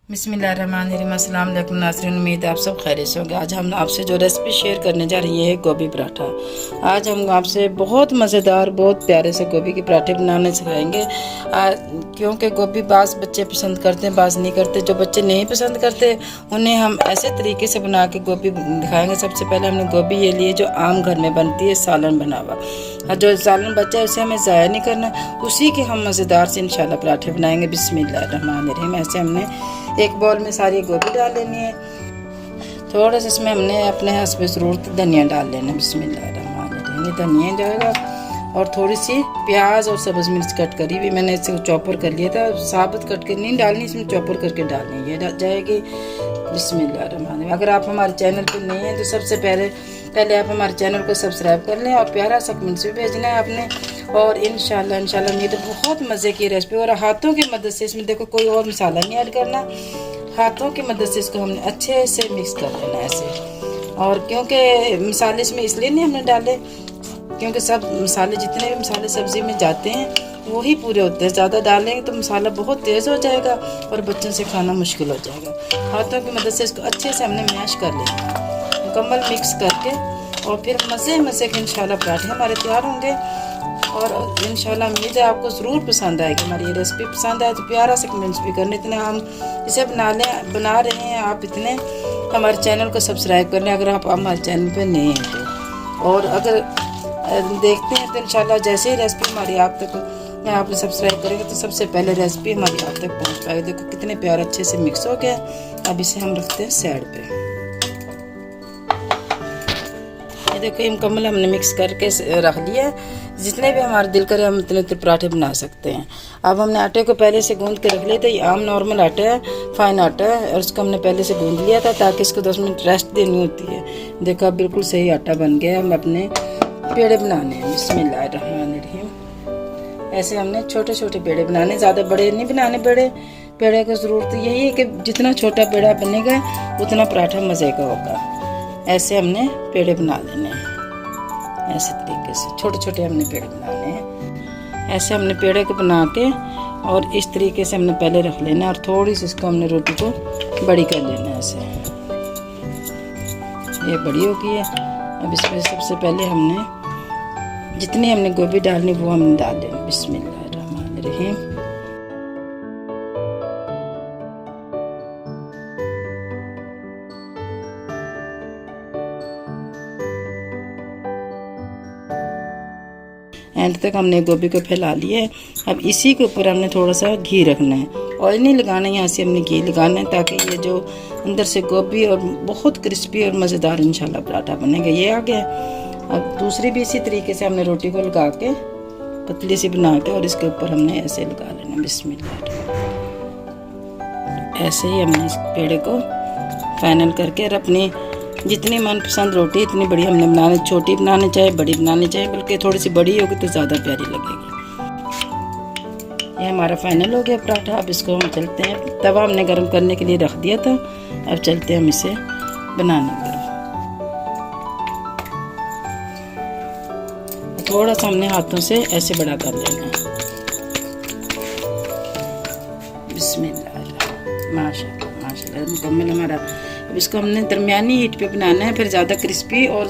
बिस्मिल्लाहिर्रहमानिर्रहीम। अस्सलाम वालेकुम नाज़रीन, उम्मीद है आप सब खैरियत से होंगे। आज हम आपसे जो रेसिपी शेयर करने जा रही है गोभी पराठा। आज हम आपसे बहुत मज़ेदार, बहुत प्यारे से गोभी के पराठे बनाने सिखाएंगे। क्योंकि गोभी बाज़ बच्चे पसंद करते हैं, बाज़ नहीं करते। जो बच्चे नहीं पसंद करते उन्हें हम ऐसे तरीके से बना के गोभी दिखाएंगे। सबसे पहले हमने गोभी ये लिए जो आम घर में बनती है, सालन बना हुआ। और जो सालन बचा है उसे हमें ज़ाया नहीं करना, उसी के हम मज़ेदार से इंशाल्लाह पराठे बनाएंगे। बिस्मिल्लाहिर्रहमानिर्रहीम। ऐसे हमने एक बाउल में सारी गोभी डाल लेनी है। थोड़ा सा इसमें हमने अपने हस्बे ज़रूरत धनिया डाल लेना। बिस्मिल्लाहिर्रहमानिर्रहीम। ये धनिया जाएगा और थोड़ी सी प्याज और सब्ज़ मिर्च कट करी हुई मैंने इसे चॉपर कर लिया था। साबुत कट के नहीं डालनी, इसमें चॉपर करके डालनी, ये जाएगी। बिस्मिल्लाहिर्रहमानिर्रहीम। अगर आप हमारे चैनल पर नहीं हैं तो सबसे पहले आप हमारे चैनल को सब्सक्राइब कर लें और प्यारा सा कमेंट्स भी भेजना है आपने। और इंशाल्लाह ये तो बहुत मज़े की रेसिपी। और हाथों की मदद से इसमें देखो कोई और मसाला नहीं ऐड करना, हाथों की मदद से इसको हमने अच्छे से मिक्स कर लेना ऐसे। और क्योंकि मसाले इसमें इसलिए नहीं हमने डाले क्योंकि सब मसाले, जितने भी मसाले सब्ज़ी में जाते हैं वही पूरे होते हैं। ज़्यादा डालेंगे तो मसाला बहुत तेज़ हो जाएगा और बच्चों से खाना मुश्किल हो जाएगा। हाथों की मदद से इसको अच्छे से हमने मैश कर लेना, मुकम्मल मिक्स करके। और फिर मज़े के इंशाल्लाह पराठे हमारे तैयार होंगे। और इंशाल्लाह उम्मीद है आपको ज़रूर पसंद आएगी। हमारी ये रेसिपी पसंद आए तो प्यारा से कमेंट्स भी करने। इतने हम इसे बना रहे हैं, आप इतने हमारे चैनल को सब्सक्राइब कर लें अगर आप हमारे चैनल पे नए हैं तो। और अगर देखते हैं तो इंशाल्लाह जैसे ही रेसिपी हमारी आप तक आपने सब्सक्राइब करेंगे तो सबसे पहले रेसिपी हमारी आप तक पहुँच पाएगी। देखो कितने प्यार अच्छे से मिक्स हो गया। अब इसे हम रखते हैं साइड पे। ये देखो ये मुकम्मल हमने मिक्स करके रख लिया। जितने भी हमारे दिल करे हम उतने पराठे बना सकते हैं। अब हमने आटे को पहले से गूंद के रख लिया था। ये आम नॉर्मल आटा है, फाइन आटा है, और उसको हमने पहले से गूंद लिया था ताकि इसको 10 मिनट रेस्ट देनी होती है। देखो अब बिल्कुल सही आटा बन गया। हम अपने पेड़े बनाने हैं। बिस्मिल्लाहिर्रहमानिर्रहीम। ऐसे हमने छोटे छोटे पेड़े बनाने, ज़्यादा बड़े नहीं बनाने। पेड़े की ज़रूरत यही है कि जितना छोटा पेड़ा बनेगा उतना पराठा मज़े का होगा। ऐसे हमने पेड़े बना लेने हैं, ऐसे तरीके से छोटे छोटे हमने पेड़े बनाने हैं। ऐसे हमने पेड़े को बना के और इस तरीके से हमने पहले रख लेना और थोड़ी सी इसको हमने रोटी को बड़ी कर लेना। ऐसे ये बड़ी हो गई है। अब इसमें सबसे पहले हमने जितनी हमने गोभी डालनी वो हमने डाल लेना। बिस्मिल्लाहिर्रहमानिर्रहीम। एंड तक हमने गोभी को फैला लिया है। अब इसी के ऊपर हमने थोड़ा सा घी रखना है। ऑयल नहीं लगाना, यहाँ से हमने घी लगाना है ताकि ये जो अंदर से गोभी और बहुत क्रिस्पी और मज़ेदार इंशाल्लाह पराठा बनेगा। ये आ गया। अब दूसरी भी इसी तरीके से हमने रोटी को लगा के पतली सी बना के और इसके ऊपर हमने ऐसे लगा लेना। बिस्मिल्लाह। ऐसे ही हमने इस पेड़े को फाइनल करके और अपनी जितनी मनपसंद रोटी इतनी बड़ी हमने बनानी, छोटी बनानी चाहे बड़ी बनानी चाहे, बल्कि थोड़ी सी बड़ी होगी तो ज़्यादा प्यारी लगेगी। ये हमारा फाइनल हो गया पराठा। अब इसको हम चलते हैं, तवा हमने गर्म करने के लिए रख दिया था। अब चलते हैं हम इसे बनाने की तरफ। थोड़ा सा हमने हाथों से ऐसे बड़ा कर लेना। बिस्मिल्लाह। माशाल्लाह मुकम्मल हमारा। अब इसको हमने दरमियानी हीट पे बनाना है, फिर ज़्यादा क्रिस्पी और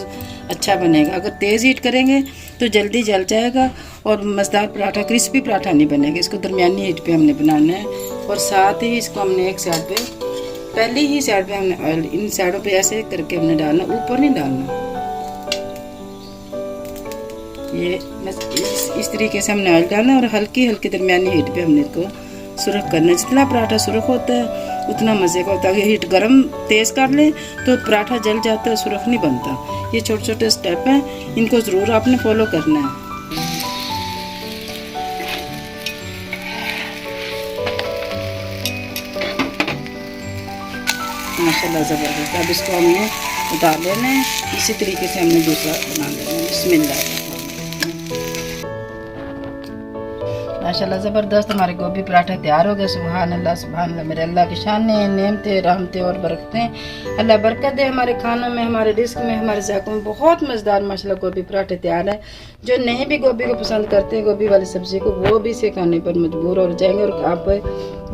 अच्छा बनेगा। अगर तेज़ हीट करेंगे तो जल्दी जल जाएगा और मज़ेदार पराठा, क्रिस्पी पराठा नहीं बनेगा। इसको दरमियानी हीट पे हमने बनाना है। और साथ ही इसको हमने एक साइड पे, पहली ही साइड पे हमने ऑयल इन साइडों पे ऐसे करके हमने डालना, ऊपर नहीं डालना। ये इस तरीके से हमने ऑयल डालना और हल्की हल्की दरमियानी हीट पे हमने इसको सुरख करना। जितना पराठा सुरख होता है उतना मज़े का होता है। हीट गर्म तेज़ कर ले तो पराठा जल जाता है, सुरख नहीं बनता। ये छोटे छोटे स्टेप हैं, इनको ज़रूर आपने फॉलो करना है। माशाल्लाह ज़बरदस्त। अब इसको हमने उतार लेना है। इसी तरीके से हमने दूसरा बना लेना है। बिस्मिल्लाह। माशाल्लाह ज़बरदस्त हमारे गोभी पराठा तैयार हो गए। सुभान अल्लाह मेरे अल्लाह की शान नेमतें रहमतें और बरकतें। अल्लाह बरकत दे हमारे खानों में, हमारे रिस्क में, हमारे ज़ायक़ों में। बहुत मज़ेदार माशाल्लाह गोभी पराठे तैयार है। जो नहीं भी गोभी को पसंद करते हैं, गोभी वाली सब्ज़ी को, वो भी इसे खाने पर मजबूर हो जाएंगे। और आप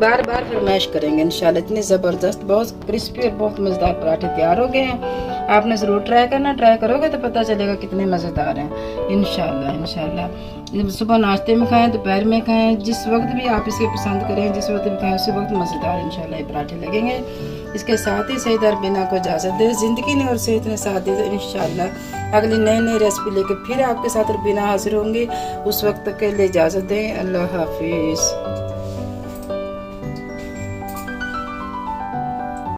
बार बार फरमाइश करेंगे इंशाल्लाह। इतने ज़बरदस्त, बहुत क्रिस्पी और बहुत मज़ेदार पराठे तैयार हो गए हैं। आपने ज़रूर ट्राई करना, ट्राई करोगे तो पता चलेगा कितने मज़ेदार हैं इंशाल्लाह। सुबह नाश्ते में खाएं, दोपहर में खाएं, जिस वक्त भी आप इसे पसंद करें, जिस वक्त भी खाएं उसी वक्त मज़ेदार इंशाल्लाह ये पराठे लगेंगे। इसके साथ ही सईदा रबीना को इजाज़त दे। ज़िंदगी ने और सेहत ने साथ दी तो इंशाल्लाह अगली नई नई रेसिपी लेकर फिर आपके साथ रबीना हाजिर होंगी। उस वक्त तक के लिए इजाज़त दें। अल्लाह हाफिज़।